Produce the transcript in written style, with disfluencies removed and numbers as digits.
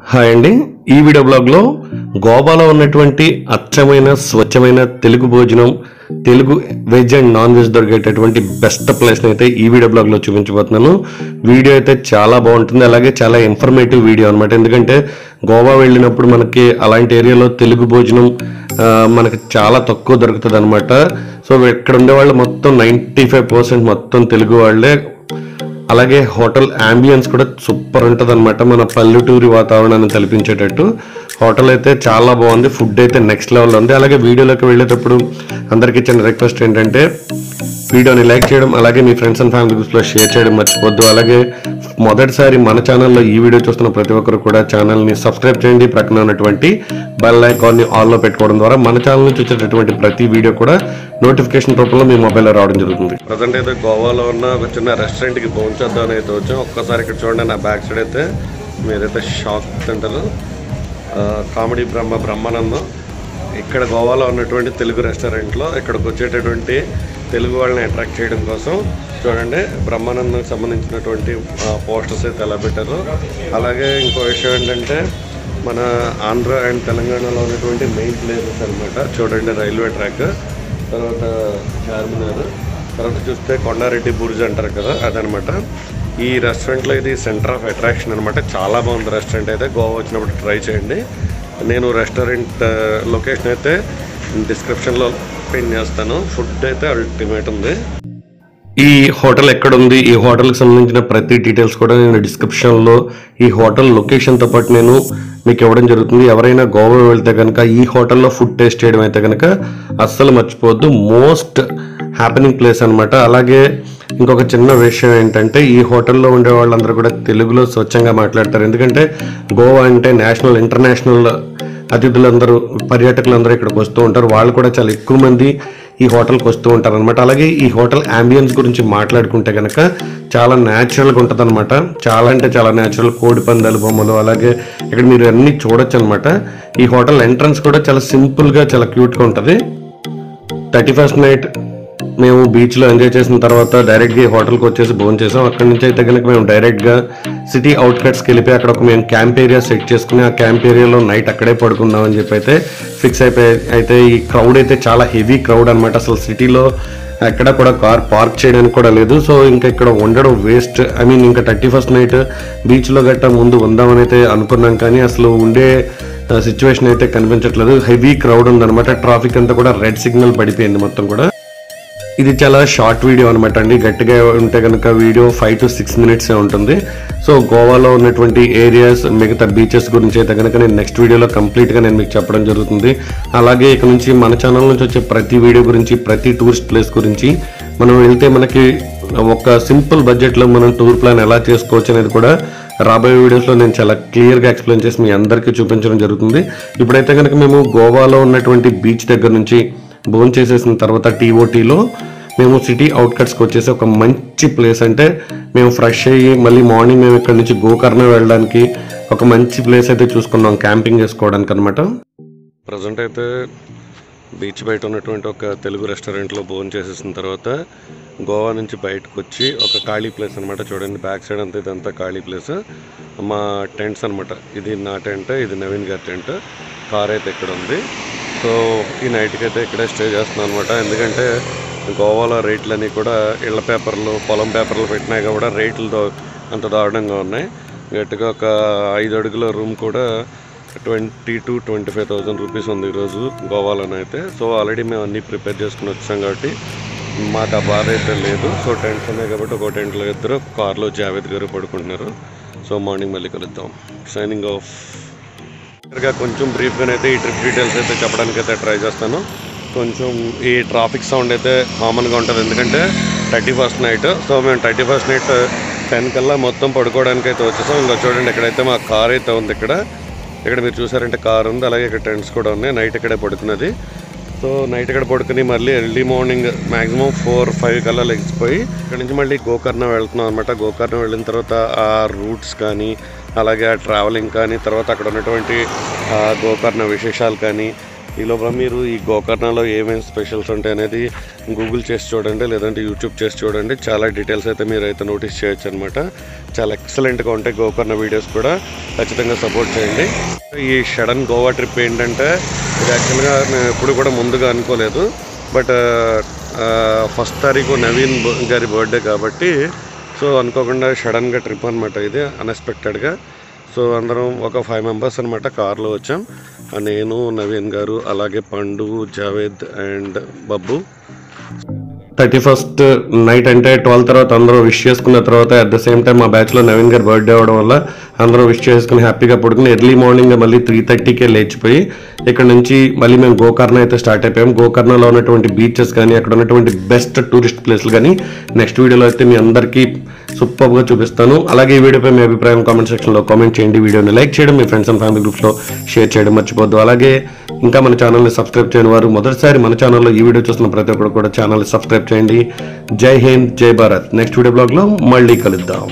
Hi అండి. ఈ video బ్లాగ్లో గోవాలో ఉన్నటువంటి అచ్చమైన స్వచ్ఛమైన తెలుగు భోజనం, Telugu veg and non veg దొరికేటటువంటి బెస్ట్ ప్లేస్ని అయితే ఈ వీడియో బ్లాగ్లో చూపించబోతున్నాను. వీడియో అయితే చాలా బాగుంటుంది, అలాగే చాలా ఇన్ఫర్మేటివ్ వీడియో అనమాట. ఎందుకంటే గోవా వెళ్ళినప్పుడు మనకి అలాంటి ఏరియాలో తెలుగు భోజనం మనకి చాలా తక్కువ దొరుకుతుంది అనమాట. సో ఇక్కడ ఉండేవాళ్ళు మొత్తం 95% మొత్తం తెలుగు వాళ్ళే. అలాగే హోటల్ అంబియన్స్ కూడా సూపర్ ఉంటుంది అనమాట. మన పల్లెటూరి వాతావరణాన్ని కల్పించేటట్టు హోటల్ అయితే చాలా బాగుంది. ఫుడ్ అయితే నెక్స్ట్ లెవెల్ ఉంది. అలాగే వీడియోలోకి వెళ్ళేటప్పుడు అందరికీ చిన్న రిక్వెస్ట్ ఏంటంటే వీడియోని లైక్ చేయడం, అలాగే మీ ఫ్రెండ్స్ అండ్ ఫ్యామిలీ గ్రూప్స్లో షేర్ చేయడం మర్చిపోద్దు. అలాగే మొదటిసారి మన ఛానల్లో ఈ వీడియో చూస్తున్న ప్రతి ఒక్కరు కూడా ఛానల్ని సబ్స్క్రైబ్ చేయండి. ప్రక్కన ఉన్నటువంటి బెల్ ఐకాన్ని ఆల్లో పెట్టుకోవడం ద్వారా మన ఛానల్ నుంచి వచ్చేటటువంటి ప్రతి వీడియో కూడా నోటిఫికేషన్ రూపంలో మీ మొబైల్లో రావడం జరుగుతుంది. ప్రజెంట్ అయితే గోవాలో ఉన్న ఒక చిన్న రెస్టారెంట్కి భోంచేద్దామని అయితే వచ్చాం. ఒక్కసారి ఇక్కడ చూడండి, నా బ్యాక్ సైడ్ అయితే మీరైతే షాక్ తింటారు. కామెడీ బ్రహ్మానందం ఇక్కడ గోవాలో ఉన్నటువంటి తెలుగు రెస్టారెంట్లో ఇక్కడికి వచ్చేటటువంటి తెలుగు వాళ్ళని అట్రాక్ట్ చేయడం కోసం చూడండి బ్రహ్మానందంకి సంబంధించినటువంటి పోస్టర్స్ అయితే ఎలా పెట్టారు. అలాగే ఇంకో విషయం ఏంటంటే మన ఆంధ్ర అండ్ తెలంగాణలో ఉన్నటువంటి మెయిన్ ప్లేసెస్ అనమాట. చూడండి రైల్వే ట్రాక్, తర్వాత చార్మినార్, తర్వాత చూస్తే కొండారెడ్డి బుర్జ్ అంటారు కదా, అదనమాట. ఈ రెస్టారెంట్లో ఇది సెంటర్ ఆఫ్ అట్రాక్షన్ అనమాట. చాలా బాగుంది రెస్టారెంట్ అయితే. గోవా వచ్చినప్పుడు ట్రై చేయండి. నేను రెస్టారెంట్ లొకేషన్ అయితే డిస్క్రిప్షన్లో పిన్ చేస్తాను. ఫుడ్ అయితే అల్టిమేట్ ఉంది. ఈ హోటల్ ఎక్కడుంది, ఈ హోటల్కి సంబంధించిన ప్రతి డీటెయిల్స్ కూడా నేను డిస్క్రిప్షన్లో ఈ హోటల్ లొకేషన్తో పాటు నేను మీకు ఇవ్వడం జరుగుతుంది. ఎవరైనా గోవా వెళ్తే కనుక ఈ హోటల్లో ఫుడ్ టేస్ట్ చేయడం అయితే కనుక అస్సలు మర్చిపోవద్దు. మోస్ట్ హ్యాపెనింగ్ ప్లేస్ అనమాట. అలాగే ఇంకొక చిన్న విషయం ఏంటంటే ఈ హోటల్లో ఉండే వాళ్ళందరూ కూడా తెలుగులో స్వచ్ఛంగా మాట్లాడతారు. ఎందుకంటే గోవా అంటే నేషనల్ ఇంటర్నేషనల్ అతిథులందరూ పర్యాటకులందరూ ఇక్కడికి వస్తూ ఉంటారు. వాళ్ళు కూడా చాలా ఎక్కువ మంది ఈ హోటల్కి వస్తూ ఉంటారు అనమాట. అలాగే ఈ హోటల్ అంబియన్స్ గురించి మాట్లాడుకుంటే కనుక చాలా న్యాచురల్గా ఉంటుంది అనమాట. చాలా అంటే చాలా న్యాచురల్. కోడి పందాలు బొమ్మలు, అలాగే ఇక్కడ మీరు అన్నీ చూడొచ్చు అనమాట. ఈ హోటల్ ఎంట్రన్స్ కూడా చాలా సింపుల్గా చాలా క్యూట్గా ఉంటుంది. 31st నైట్ మేము బీచ్లో ఎంజాయ్ చేసిన తర్వాత డైరెక్ట్గా ఈ హోటల్కి వచ్చేసి భోజనం చేసాం. అక్కడి నుంచి అయితే కనుక మేము డైరెక్ట్గా సిటీ అవుట్కట్స్కి వెళ్ళిపోయి అక్కడ ఒక మేము క్యాంప్ ఏరియా సెట్ చేసుకుని ఆ క్యాంప్ ఏరియాలో నైట్ అక్కడే పడుకుందాం అని చెప్పి అయితే ఫిక్స్ అయిపోయి అయితే ఈ క్రౌడ్ అయితే చాలా హెవీ క్రౌడ్ అనమాట. అసలు సిటీలో ఎక్కడ కూడా కార్ పార్క్ చేయడానికి కూడా లేదు. సో ఇంకా ఇక్కడ ఉండడం వేస్ట్. ఇంకా 31st నైట్ బీచ్లో గట్టా ముందు ఉందామని అయితే అనుకున్నాం, కానీ అసలు ఉండే సిచ్యువేషన్ అయితే కనిపించట్లేదు. హెవీ క్రౌడ్ ఉందన్నమాట. ట్రాఫిక్ అంతా కూడా రెడ్ సిగ్నల్ పడిపోయింది మొత్తం కూడా. ఇది చాలా షార్ట్ వీడియో అనమాట అండి. గట్టిగా ఉంటే కనుక వీడియో 5 to 6 minutes ఉంటుంది. సో గోవాలో ఉన్నటువంటి ఏరియాస్, మిగతా బీచెస్ గురించి అయితే కనుక నేను నెక్స్ట్ వీడియోలో కంప్లీట్గా నేను మీకు చెప్పడం జరుగుతుంది. అలాగే ఇక నుంచి మన ఛానల్ నుంచి వచ్చే ప్రతి వీడియో గురించి, ప్రతి టూరిస్ట్ ప్లేస్ గురించి మనం వెళ్తే మనకి ఒక సింపుల్ బడ్జెట్లో మనం టూర్ ప్లాన్ ఎలా చేసుకోవచ్చు అనేది కూడా రాబోయే వీడియోస్లో నేను చాలా క్లియర్గా ఎక్స్ప్లెయిన్ చేసి మీ అందరికీ చూపించడం జరుగుతుంది. ఇప్పుడైతే కనుక మేము గోవాలో ఉన్నటువంటి బీచ్ దగ్గర నుంచి భోజనం చేసేసిన తర్వాత TOTలో మేము సిటీ అవుట్కట్స్కి వచ్చేసి ఒక మంచి ప్లేస్, అంటే మేము ఫ్రెష్ అయ్యి మళ్ళీ మార్నింగ్ మేము ఇక్కడ నుంచి గోకర్ణ వెళ్ళడానికి ఒక మంచి ప్లేస్ అయితే చూసుకున్నాం క్యాంపింగ్ చేసుకోవడానికి అనమాట. ప్రజెంట్ అయితే బీచ్ బయట ఉన్నటువంటి ఒక తెలుగు రెస్టారెంట్లో భోజనం చేసేసిన తర్వాత గోవా నుంచి బయటకు వచ్చి ఒక ఖాళీ ప్లేస్ అనమాట. చూడండి బ్యాక్ సైడ్ అంతా ఇదంతా ఖాళీ ప్లేస్. మా టెంట్స్ అనమాట. ఇది నా టెంట్, ఇది నవీన్ గారి టెంట్. కార్ అయితే ఇక్కడ ఉంది. సో ఈ నైట్కి అయితే ఇక్కడే స్టే చేస్తున్నాను అనమాట. ఎందుకంటే గోవాలో రేట్లన్నీ కూడా ఇళ్ల పేపర్లు, పొలం పేపర్లు పెట్టినాయి కూడా రేట్లు అంత దారుణంగా ఉన్నాయి. గట్టిగా ఒక 5 అడుగుల రూమ్ కూడా 20,000 to 25,000 రూపీస్ ఉంది ఈరోజు గోవాలోనైతే. సో ఆల్రెడీ మేము అన్నీ ప్రిపేర్ చేసుకుని వచ్చాం కాబట్టి మాకు ఆ బాధ అయితే లేదు. సో టెంట్స్ ఉన్నాయి కాబట్టి ఒక టెంట్లో ఇద్దరు, కార్లో జావేద్ గారు పడుకుంటున్నారు. సో మార్నింగ్ మళ్ళీ కలుద్దాం. Signing off. కొంచెం బ్రీఫ్గానైతే ఈ ట్రిప్ డీటెయిల్స్ అయితే చెప్పడానికి అయితే ట్రై చేస్తాను. కొంచెం ఈ ట్రాఫిక్ సౌండ్ అయితే కామన్గా ఉంటుంది, ఎందుకంటే 31st నైట్. సో మేము 31st నైట్ 10 కల్లా మొత్తం పడుకోవడానికి అయితే వచ్చేసాం. ఇంకా చూడండి ఇక్కడైతే మా కార్ అయితే ఉంది. ఇక్కడ మీరు చూసారంటే కార్ ఉంది, అలాగే ఇక్కడ టెంట్స్ కూడా ఉన్నాయి. నైట్ ఇక్కడే పడుకున్నది. సో నైట్ ఇక్కడ పడుకుని మళ్ళీ ఎర్లీ మార్నింగ్ మ్యాక్సిమం 4-5 కల్లా లెగిసిపోయి ఇక్కడ నుంచి మళ్ళీ గోకర్ణ వెళ్తున్నాం అనమాట. గోకర్ణ వెళ్ళిన తర్వాత ఆ రూట్స్ కానీ, అలాగే ఆ ట్రావెలింగ్ కానీ, తర్వాత అక్కడ ఉన్నటువంటి గోకర్ణ విశేషాలు కానీ, ఈ లోపల మీరు ఈ గోకర్ణలో ఏమేమి స్పెషల్స్ ఉంటాయి అనేది గూగుల్ చేసి చూడండి, లేదంటే యూట్యూబ్ చేసి చూడండి. చాలా డీటెయిల్స్ అయితే మీరు అయితే నోటీస్ చేయొచ్చు అనమాట. చాలా ఎక్సలెంట్గా ఉంటాయి గోకర్ణ వీడియోస్ కూడా. ఖచ్చితంగా సపోర్ట్ చేయండి. ఈ సడన్ గోవా ట్రిప్ ఏంటంటే ఇది యాక్చువల్గా మేము ఎప్పుడు కూడా ముందుగా అనుకోలేదు. బట్ 1st తారీఖు నవీన్ గారి బర్త్డే కాబట్టి సో అనుకోకుండా సడన్గా ట్రిప్ అనమాట ఇది, అన్ఎక్స్పెక్టెడ్గా. సో అందరం ఒక 5 మెంబర్స్ అనమాట కార్లో వచ్చాం. నేను, నవీన్ గారు, అలాగే పండు, Javed and Babbu. 31st night అంటే 12 తర్వాత అందరూ విష్ చేసుకున్న తర్వాత అట్ ద సేమ్ టైం మా బ్యాచ్లో నవీన్ గారు బర్త్డే అవ్వడం వల్ల అందరూ విష్ చేసుకుని హ్యాపీగా పడుకుని ఎర్లీ మార్నింగ్ మళ్ళీ 3:30కే లేచిపోయి ఇక్కడ నుంచి మళ్ళీ మేము గోకర్ణ అయితే స్టార్ట్ అయిపోయాం. గోకర్ణలో ఉన్నటువంటి బీచెస్ కానీ అక్కడ ఉన్నటువంటి బెస్ట్ టూరిస్ట్ ప్లేస్లు కానీ నెక్స్ట్ వీడియోలో అయితే మీ అందరికీ సూపర్గా చూపిస్తాను. అలాగే ఈ వీడియోపై మీ అభిప్రాయం కామెంట్ సెక్షన్లో కామెంట్ చేయండి. వీడియోని లైక్ చేయడం, మీ ఫ్రెండ్స్ అండ్ ఫ్యామిలీ గ్రూప్స్లో షేర్ చేయడం మర్చిపోద్దు. అలాగే ఇంకా మన ఛానల్ని సబ్స్క్రైబ్ చేయని వారు మొదటిసారి మన ఛానల్లో ఈ వీడియో చూస్తున్న ప్రతి ఒక్కరు కూడా ఛానల్ని సబ్స్క్రైబ్ చేయండి. జై హింద్, జై భారత్. నెక్స్ట్ వీడియో బ్లాగ్లో మళ్ళీ కలుద్దాం.